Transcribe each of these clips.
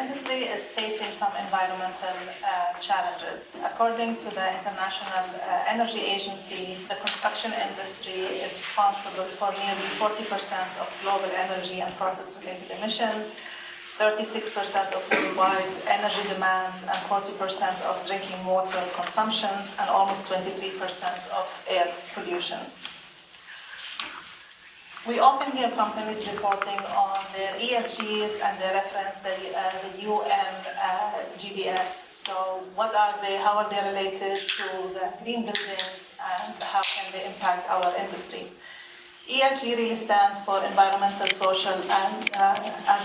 industry is facing some environmental challenges. According to the International Energy Agency, the construction industry is responsible for nearly 40% of global energy and process-related emissions, 36% of worldwide energy demands, and 40% of drinking water consumptions, and almost 23% of air pollution. We often hear companies reporting on their ESGs and they reference the UNGBS. So what are they, how are they related to the green buildings, and how can they impact our industry? ESG really stands for environmental, social, and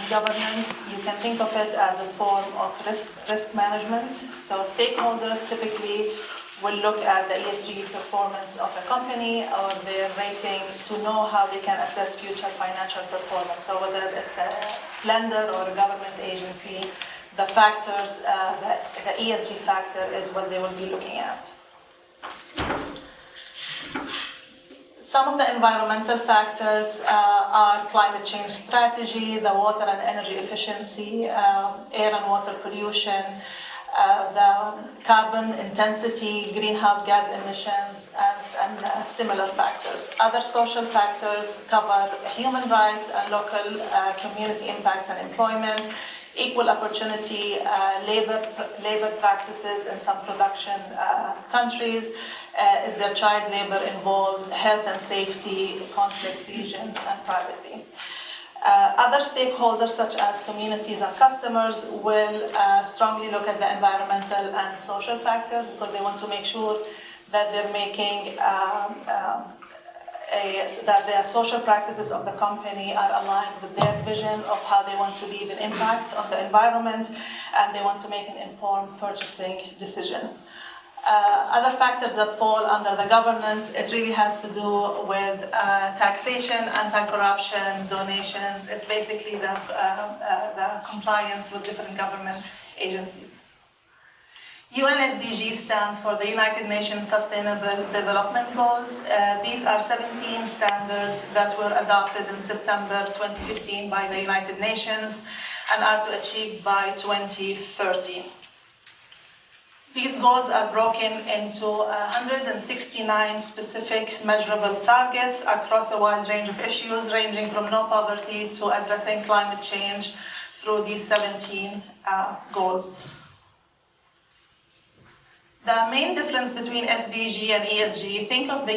governance. You can think of it as a form of risk management. So stakeholders typically will look at the ESG performance of a company or their rating to know how they can assess future financial performance. So whether it's a lender or a government agency, the factors, the ESG factor is what they will be looking at. Some of the environmental factors are climate change strategy, the water and energy efficiency, air and water pollution, the carbon intensity, greenhouse gas emissions, and similar factors. Other social factors cover human rights and local community impacts and employment, equal opportunity, labor practices in some production countries. Is there child labor involved, health and safety, conflict regions, and privacy. Other stakeholders, such as communities and customers, will strongly look at the environmental and social factors because they want to make sure that they're making that the social practices of the company are aligned with their vision of how they want to leave an impact on the environment, and they want to make an informed purchasing decision. Other factors that fall under the governance, it really has to do with taxation, anti-corruption, donations. It's basically the compliance with different government agencies. UNSDG stands for the United Nations Sustainable Development Goals. These are 17 standards that were adopted in September 2015 by the United Nations and are to achieve by 2030. These goals are broken into 169 specific measurable targets across a wide range of issues, ranging from no poverty to addressing climate change through these 17 goals. The main difference between SDG and ESG, think of the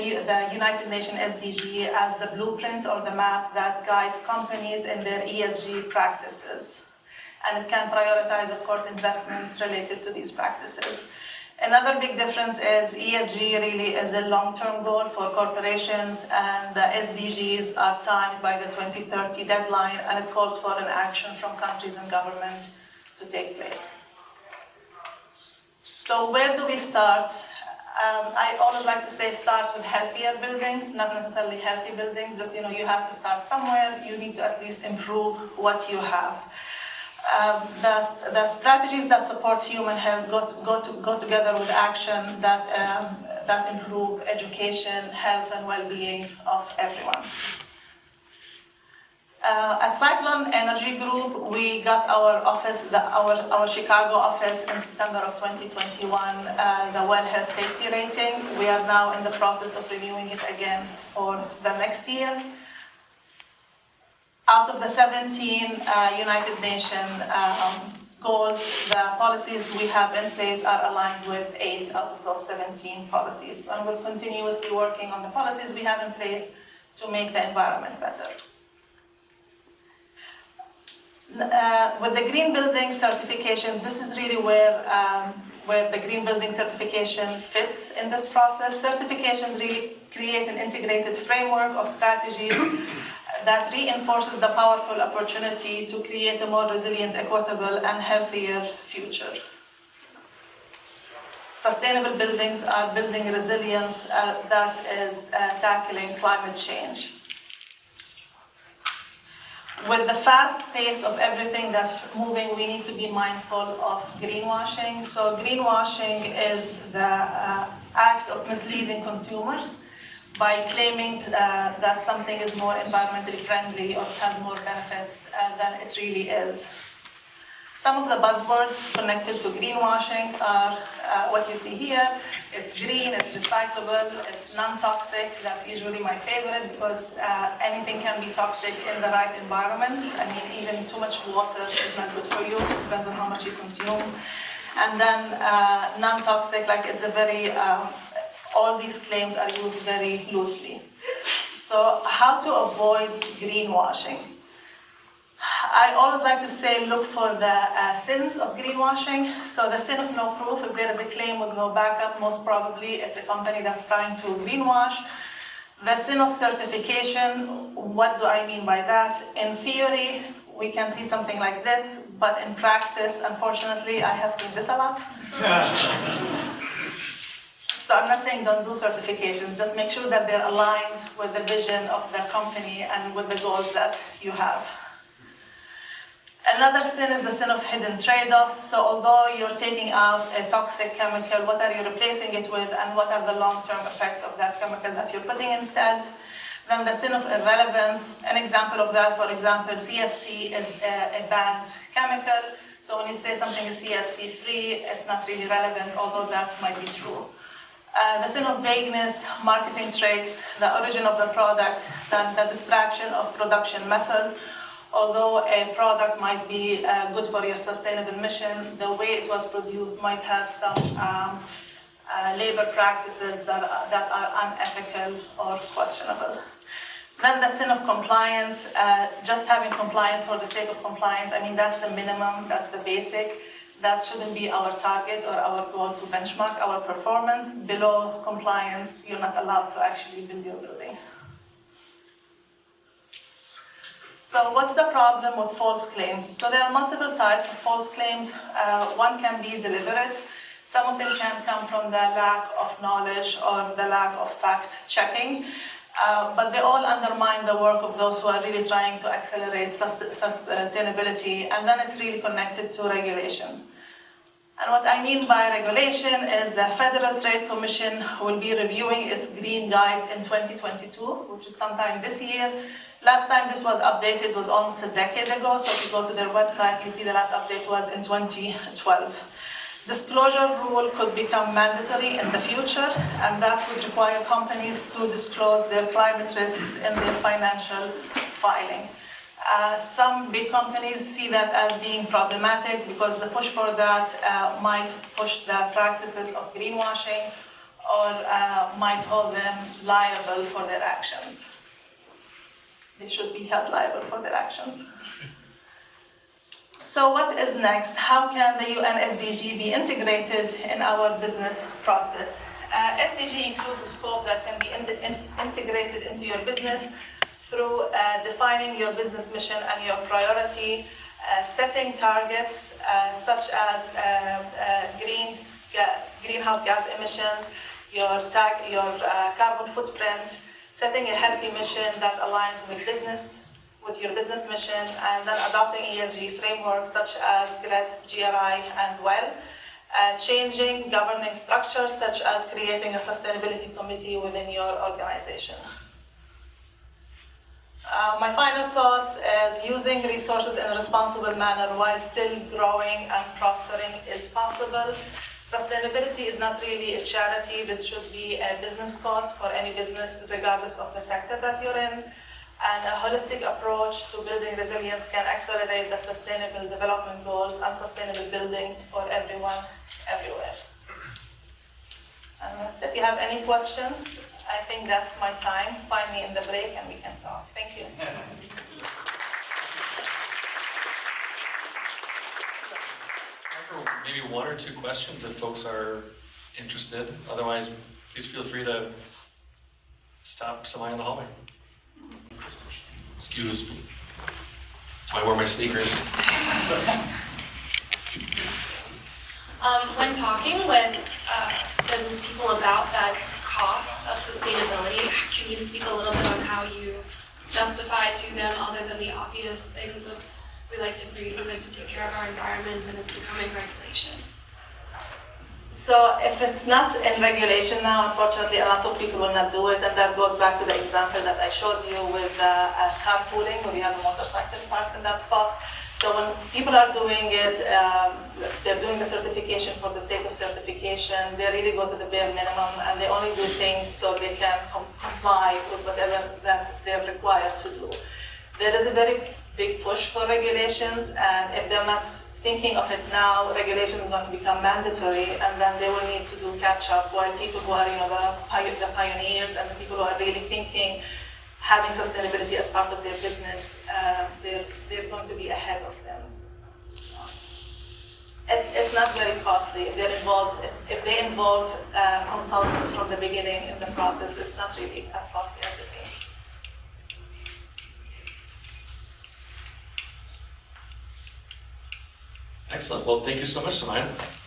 United Nations SDG as the blueprint or the map that guides companies in their ESG practices. And it can prioritize, of course, investments related to these practices. Another big difference is ESG really is a long-term goal for corporations, and the SDGs are timed by the 2030 deadline, and it calls for an action from countries and governments to take place. So where do we start? I always like to say start with healthier buildings, not necessarily healthy buildings, just you have to start somewhere. You need to at least improve what you have. The strategies that support human health go together with action that improve education, health, and well-being of everyone. At Cyclone Energy Group, we got our office, our Chicago office, in September of 2021, the Well Health Safety Rating. We are now in the process of renewing it again for the next year. Out of the 17 United Nations goals, the policies we have in place are aligned with 8 out of those 17 policies. And we're continuously working on the policies we have in place to make the environment better. With the green building certification, this is really where the green building certification fits in this process. Certifications really create an integrated framework of strategies that reinforces the powerful opportunity to create a more resilient, equitable, and healthier future. Sustainable buildings are building resilience that is tackling climate change. With the fast pace of everything that's moving, we need to be mindful of greenwashing. So greenwashing is the act of misleading consumers by claiming that something is more environmentally friendly or has more benefits than it really is. Some of the buzzwords connected to greenwashing are what you see here. It's green, it's recyclable, it's non-toxic. That's usually my favorite because anything can be toxic in the right environment. I mean, even too much water is not good for you. It depends on how much you consume. And then non-toxic, like it's a very, all these claims are used very loosely. So how to avoid greenwashing? I always like to say, look for the sins of greenwashing. So the sin of no proof, if there is a claim with no backup, most probably it's a company that's trying to greenwash. The sin of certification, what do I mean by that? In theory, we can see something like this, but in practice, unfortunately, I have seen this a lot. So I'm not saying don't do certifications, just make sure that they're aligned with the vision of the company and with the goals that you have. Another sin is the sin of hidden trade-offs. So although you're taking out a toxic chemical, what are you replacing it with, and what are the long-term effects of that chemical that you're putting instead? Then the sin of irrelevance. An example of that, for example, CFC is a banned chemical. So when you say something is CFC-free, it's not really relevant, although that might be true. The sin of vagueness, marketing tricks, the origin of the product, then the distraction of production methods. Although a product might be good for your sustainable mission, the way it was produced might have some labor practices that are unethical or questionable. Then the sin of compliance, just having compliance for the sake of compliance. I mean, that's the minimum, that's the basic. That shouldn't be our target or our goal to benchmark our performance. Below compliance, you're not allowed to actually build your building. So what's the problem with false claims? So there are multiple types of false claims. One can be deliberate. Some of them can come from the lack of knowledge or the lack of fact-checking. But they all undermine the work of those who are really trying to accelerate sustainability. And then it's really connected to regulation. And what I mean by regulation is the Federal Trade Commission will be reviewing its green guides in 2022, which is sometime this year. Last time this was updated was almost a decade ago, so if you go to their website, you see the last update was in 2012. Disclosure rule could become mandatory in the future, and that would require companies to disclose their climate risks in their financial filing. Some big companies see that as being problematic because the push for that might push the practices of greenwashing or might hold them liable for their actions. They should be held liable for their actions. So what is next? How can the UNSDG be integrated in our business process? SDG includes a scope that can be integrated into your business through defining your business mission and your priority, setting targets such as greenhouse gas emissions, your carbon footprint, setting a healthy mission that aligns with your business mission, and then adopting ESG frameworks such as GRESB, GRI, and WELL. Changing governing structures such as creating a sustainability committee within your organization. My final thoughts is using resources in a responsible manner while still growing and prospering is possible. Sustainability is not really a charity. This should be a business cost for any business, regardless of the sector that you're in. And a holistic approach to building resilience can accelerate the sustainable development goals and sustainable buildings for everyone, everywhere. And if you have any questions, I think that's my time. Find me in the break and we can talk. Thank you. Maybe one or two questions if folks are interested. Otherwise, please feel free to stop Sumayyah in the hallway. Excuse me. So I wore my sneakers. When talking with business people about that cost of sustainability, can you speak a little bit on how you justify to them, other than the obvious things of we like to breathe, we like to take care of our environment, and it's becoming regulation? So if it's not in regulation now, unfortunately, a lot of people will not do it, and that goes back to the example that I showed you with carpooling, where you have a motorcycle parked in that spot. So when people are doing it, they're doing the certification for the sake of certification. They really go to the bare minimum, and they only do things so they can comply with whatever that they're required to do. There is a very big push for regulations, and if they're not thinking of it now, regulation is going to become mandatory, and then they will need to do catch up. While people who are, the pioneers and the people who are really thinking, having sustainability as part of their business, they're going to be ahead of them. It's not very costly. If they involve consultants from the beginning in the process, it's not really as costly as it is. Excellent. Well, thank you so much, Sumayyah.